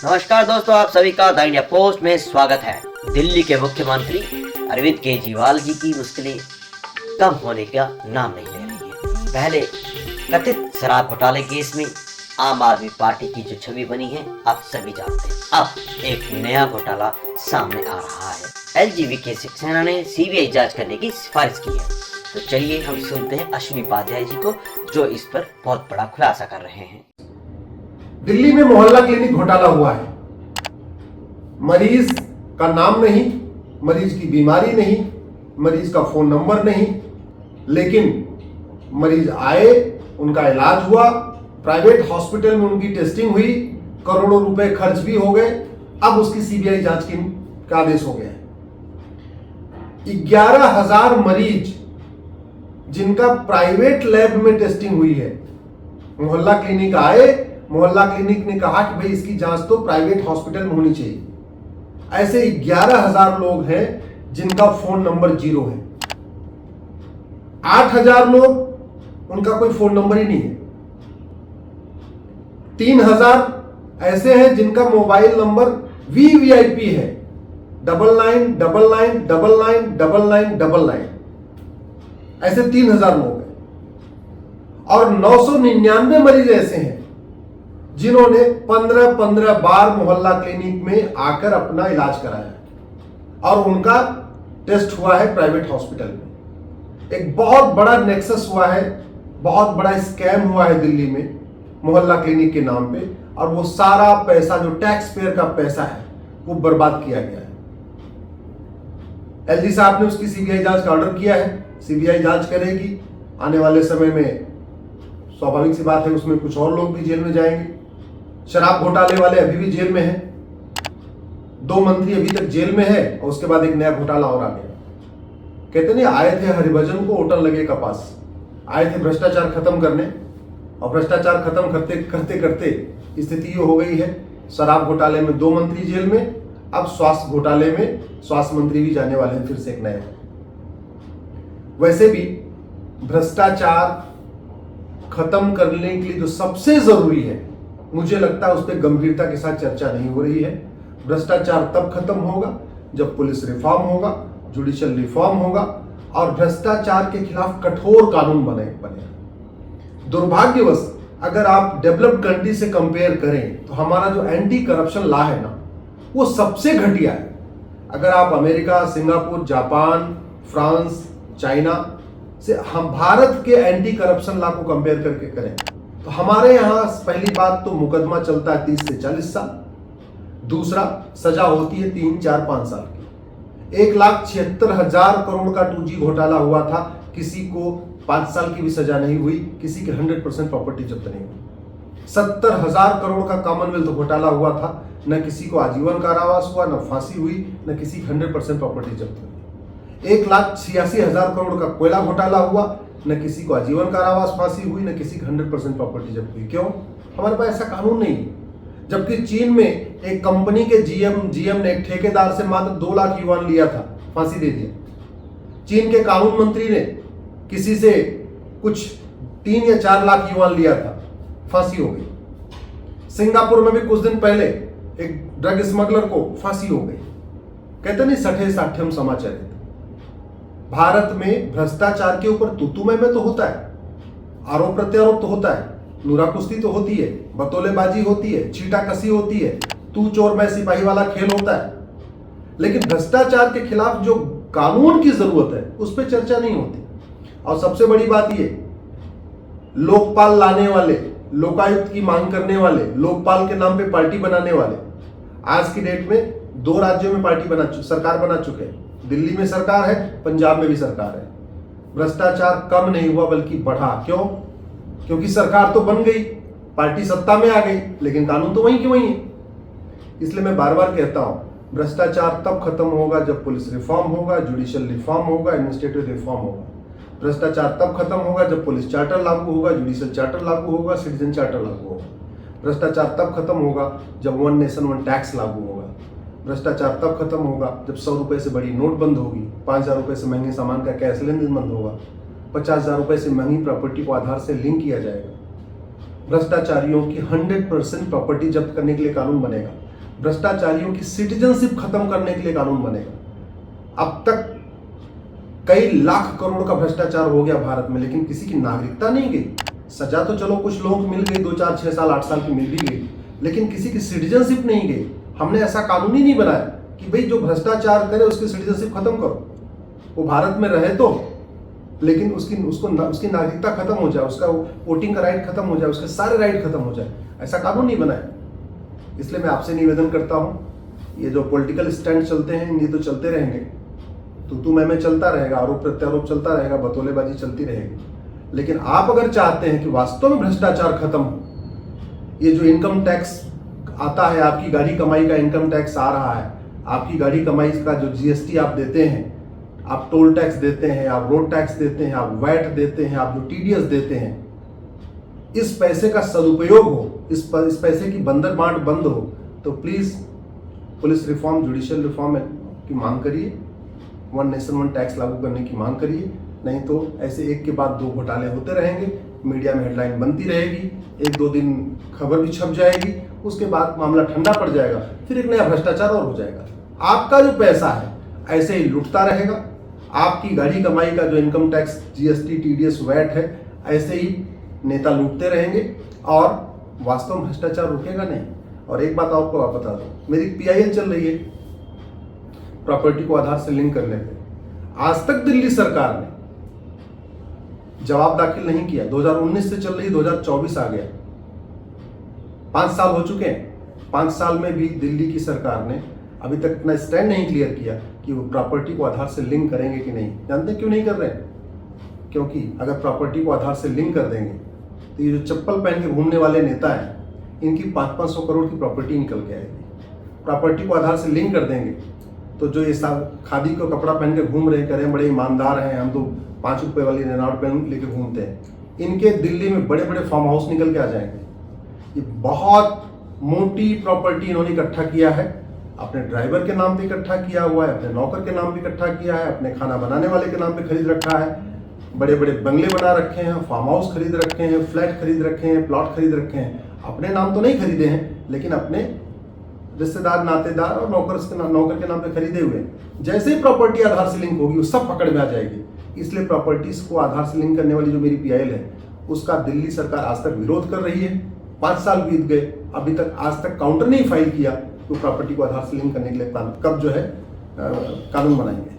नमस्कार दोस्तों, आप सभी का द इंडिया पोस्ट में स्वागत है। दिल्ली के मुख्यमंत्री अरविंद केजरीवाल जी की मुश्किलें कम होने का नाम नहीं ले रही है। पहले कथित शराब घोटाले केस में आम आदमी पार्टी की जो छवि बनी है, आप सभी जानते हैं। अब एक नया घोटाला सामने आ रहा है। एलजीबी सक्सेना ने सीबीआई जांच करने की सिफारिश की है। तो चलिए हम सुनते हैं अश्विनी उपाध्याय जी को, जो इस पर बहुत बड़ा खुलासा कर रहे हैं। दिल्ली में मोहल्ला क्लिनिक घोटाला हुआ है। मरीज का नाम नहीं, मरीज की बीमारी नहीं, मरीज का फोन नंबर नहीं, लेकिन मरीज आए, उनका इलाज हुआ, प्राइवेट हॉस्पिटल में उनकी टेस्टिंग हुई, करोड़ों रुपए खर्च भी हो गए। अब उसकी सीबीआई जांच का आदेश हो गया है। 11,000 मरीज जिनका प्राइवेट लैब में टेस्टिंग हुई है, मोहल्ला क्लिनिक आए, मोहल्ला क्लिनिक ने कहा कि भाई इसकी जांच तो प्राइवेट हॉस्पिटल में होनी चाहिए। ऐसे 11,000 लोग हैं जिनका फोन नंबर 0 है। 8,000 लोग उनका कोई फोन नंबर ही नहीं है। 3,000 ऐसे हैं जिनका मोबाइल नंबर VVIP है, 9999999999। ऐसे 3,000 लोग हैं। और 999 मरीज ऐसे हैं जिन्होंने 15-15 बार मोहल्ला क्लिनिक में आकर अपना इलाज कराया और उनका टेस्ट हुआ है प्राइवेट हॉस्पिटल में। एक बहुत बड़ा नेक्सस हुआ है, बहुत बड़ा स्कैम हुआ है दिल्ली में मोहल्ला क्लिनिक के नाम पे, और वो सारा पैसा जो टैक्स पेयर का पैसा है वो बर्बाद किया गया है। एलजी साहब ने उसकी सीबीआई जांच का ऑर्डर किया है। सीबीआई जांच करेगी। आने वाले समय में स्वाभाविक सी बात है उसमें कुछ और लोग भी जेल में जाएंगे। शराब घोटाले वाले अभी भी जेल में हैं। 2 मंत्री अभी तक जेल में है और उसके बाद एक नया घोटाला और आ गया। कहते नहीं, आए थे हरिभजन को होटल लगे कपास, आए थे भ्रष्टाचार खत्म करने, और भ्रष्टाचार खत्म करते करते करते स्थिति ये हो गई है। शराब घोटाले में 2 मंत्री जेल में, अब स्वास्थ्य घोटाले में स्वास्थ्य मंत्री भी जाने वाले हैं, फिर से एक नया। वैसे भी भ्रष्टाचार खत्म करने के लिए जो सबसे जरूरी है, मुझे लगता है उस पर गंभीरता के साथ चर्चा नहीं हो रही है। भ्रष्टाचार तब खत्म होगा जब पुलिस रिफॉर्म होगा, जुडिशियल रिफॉर्म होगा और भ्रष्टाचार के खिलाफ कठोर कानून बने। दुर्भाग्यवश अगर आप डेवलप्ड कंट्री से कंपेयर करें तो हमारा जो एंटी करप्शन लॉ है ना, वो सबसे घटिया है। अगर आप America, Singapore, Japan, France, China से हम भारत के एंटी करप्शन लॉ को कंपेयर करके करें तो हमारे यहां पहली बात तो मुकदमा चलता है 30 से 40 साल। दूसरा, सजा होती है 3, 4, 5 साल की। 1,76,000 करोड़ का 2G घोटाला हुआ था, किसी को 5 साल की भी सजा नहीं हुई, किसी की 100% प्रॉपर्टी जब्त नहीं हुई। 70,000 करोड़ का कॉमनवेल्थ घोटाला हुआ था, न किसी को आजीवन कारावास हुआ, न फांसी हुई, न किसी की 100% प्रॉपर्टी जब्त हुई। 1,86,000 करोड़ का कोयला घोटाला हुआ, न किसी को आजीवन कारावास, फांसी हुई, न किसी की 100% प्रॉपर्टी जब्त हुई। क्यों? हमारे पास ऐसा कानून नहीं। जबकि चीन में एक कंपनी के जीएम ने एक ठेकेदार से मात्र 2 लाख युआन लिया था, फांसी दे दिया। चीन के कानून मंत्री ने किसी से कुछ 3 या 4 लाख युआन लिया था, फांसी हो गई। सिंगापुर में भी कुछ दिन पहले एक ड्रग स्मगलर को फांसी हो गई। कहते नहीं, सठे साठ्यम समाचारित। भारत में भ्रष्टाचार के ऊपर तू मैं तो होता है, आरोप प्रत्यारोप तो होता है, नूरा कुश्ती तो होती है, बतौलेबाजी होती है, छींटाकसी होती है, तू चोर मैं सिपाही वाला खेल होता है, लेकिन भ्रष्टाचार के खिलाफ जो कानून की जरूरत है उस पर चर्चा नहीं होती। और सबसे बड़ी बात ये, लोकपाल लाने वाले, लोकायुक्त की मांग करने वाले, लोकपाल के नाम पे पार्टी बनाने वाले, आज की डेट में 2 राज्यों में सरकार बना चुके हैं। दिल्ली में सरकार है, पंजाब में भी सरकार है। भ्रष्टाचार कम नहीं हुआ बल्कि बढ़ा। क्यों? क्योंकि सरकार तो बन गई, पार्टी सत्ता में आ गई, लेकिन कानून तो वहीं के वहीं है। इसलिए मैं बार बार कहता हूं, भ्रष्टाचार तब खत्म होगा जब पुलिस रिफॉर्म होगा, जुडिशियल रिफॉर्म होगा, एडमिनिस्ट्रेटिव रिफॉर्म होगा। भ्रष्टाचार तब खत्म होगा जब पुलिस चार्टर लागू होगा, जुडिशियल चार्टर लागू होगा, सिटीजन चार्टर लागू होगा। भ्रष्टाचार तब खत्म होगा जब 1 नेशन 1 टैक्स लागू होगा। भ्रष्टाचार तब खत्म होगा जब 100 रुपए से बड़ी नोट बंद होगी, 5,000 रुपए से महंगे सामान का कैश लेन देन बंद होगा, 50,000 रुपए से महंगी प्रॉपर्टी को आधार से लिंक किया जाएगा। भ्रष्टाचारियों की 100% प्रॉपर्टी जब्त करने के लिए कानून बनेगा। भ्रष्टाचारियों की सिटीजनशिप खत्म करने के लिए कानून बनेगा। अब तक कई लाख करोड़ का भ्रष्टाचार हो गया भारत में, लेकिन किसी की नागरिकता नहीं गई। सजा तो चलो कुछ लोगों को मिल गई, 2, 4, 6 साल 8 साल की मिल भी गई, लेकिन किसी की सिटीजनशिप नहीं गई। हमने ऐसा कानून ही नहीं बनाया कि भाई जो भ्रष्टाचार करे उसकी सिटीजनशिप खत्म करो, वो भारत में रहे तो, लेकिन उसकी नागरिकता खत्म हो जाए, उसका वोटिंग का राइट खत्म हो जाए, उसके सारे राइट खत्म हो जाए, ऐसा कानून नहीं बनाया। इसलिए मैं आपसे निवेदन करता हूँ, ये जो पॉलिटिकल स्टैंड चलते हैं ये तो चलते रहेंगे, तू मैं चलता रहेगा, आरोप प्रत्यारोप चलता रहेगा, बतौलेबाजी चलती रहेगी। लेकिन आप अगर चाहते हैं कि वास्तव में भ्रष्टाचार खत्म हो, ये जो इनकम टैक्स आता है, आपकी गाड़ी कमाई का इनकम टैक्स आ रहा है, आपकी गाड़ी कमाई का जो जीएसटी आप देते हैं, आप टोल टैक्स देते हैं, आप रोड टैक्स देते हैं, आप वैट देते हैं, आप जो टीडीएस देते हैं, इस पैसे का सदुपयोग हो, इस पैसे की बंदर बांट बंद हो, तो please police reform, judicial reform की मांग करिए, 1 नेशन 1 टैक्स लागू करने की मांग करिए। नहीं तो ऐसे एक के बाद 2 घोटाले होते रहेंगे, मीडिया में हेडलाइन बनती रहेगी, 1-2 दिन खबर भी छप जाएगी, उसके बाद मामला ठंडा पड़ जाएगा, फिर एक नया भ्रष्टाचार और हो जाएगा। आपका जो पैसा है ऐसे ही लुटता रहेगा, आपकी गाड़ी कमाई का जो income tax, GST, TDS, VAT है, ऐसे ही नेता लूटते रहेंगे और वास्तव में भ्रष्टाचार रुकेगा नहीं। और एक बात आपको बता दूं, मेरी पीआईएल चल रही है प्रॉपर्टी को आधार से लिंक करने पे, आज तक दिल्ली सरकार ने जवाब दाखिल नहीं किया। 2019 से चल रही, 2024 आ गया, 5 साल हो चुके हैं। 5 साल में भी दिल्ली की सरकार ने अभी तक इतना स्टैंड नहीं क्लियर किया कि वो प्रॉपर्टी को आधार से लिंक करेंगे कि नहीं। जानते क्यों नहीं कर रहे हैं? क्योंकि अगर प्रॉपर्टी को आधार से लिंक कर देंगे तो ये जो चप्पल पहन के घूमने वाले नेता हैं, इनकी 500-500 करोड़ की प्रॉपर्टी निकल के आएगी। प्रॉपर्टी को आधार से लिंक कर देंगे तो जो ये खादी को कपड़ा पहन के घूम रहे, करें बड़े ईमानदार हैं, हम तो 5 रुपये वाली रेनॉल्ट पहन लेके घूमते हैं, इनके दिल्ली में बड़े बड़े फार्म हाउस निकल के आ जाएंगे। ये बहुत मोटी प्रॉपर्टी इन्होंने इकट्ठा किया है, अपने ड्राइवर के नाम पे इकट्ठा किया हुआ है, अपने नौकर के नाम पे इकट्ठा किया है, अपने खाना बनाने वाले के नाम पे खरीद रखा है, बड़े बड़े बंगले बना रखे हैं, फार्म हाउस खरीद रखे हैं, फ्लैट खरीद रखे हैं, प्लॉट खरीद रखे हैं। अपने नाम तो नहीं खरीदे हैं, लेकिन अपने रिश्तेदार, नातेदार और नौकर के नाम पे खरीदे हुए हैं। जैसे ही प्रॉपर्टी आधार से लिंक होगी वो सब पकड़ में आ जाएगी। इसलिए प्रॉपर्टीज को आधार से लिंक करने वाली जो मेरी पीआईएल है, उसका दिल्ली सरकार आज तक विरोध कर रही है। 5 साल बीत गए, अभी तक आज तक काउंटर नहीं फाइल किया तो प्रॉपर्टी को आधार से लिंक करने के लिए कब जो है कानून बनाएंगे।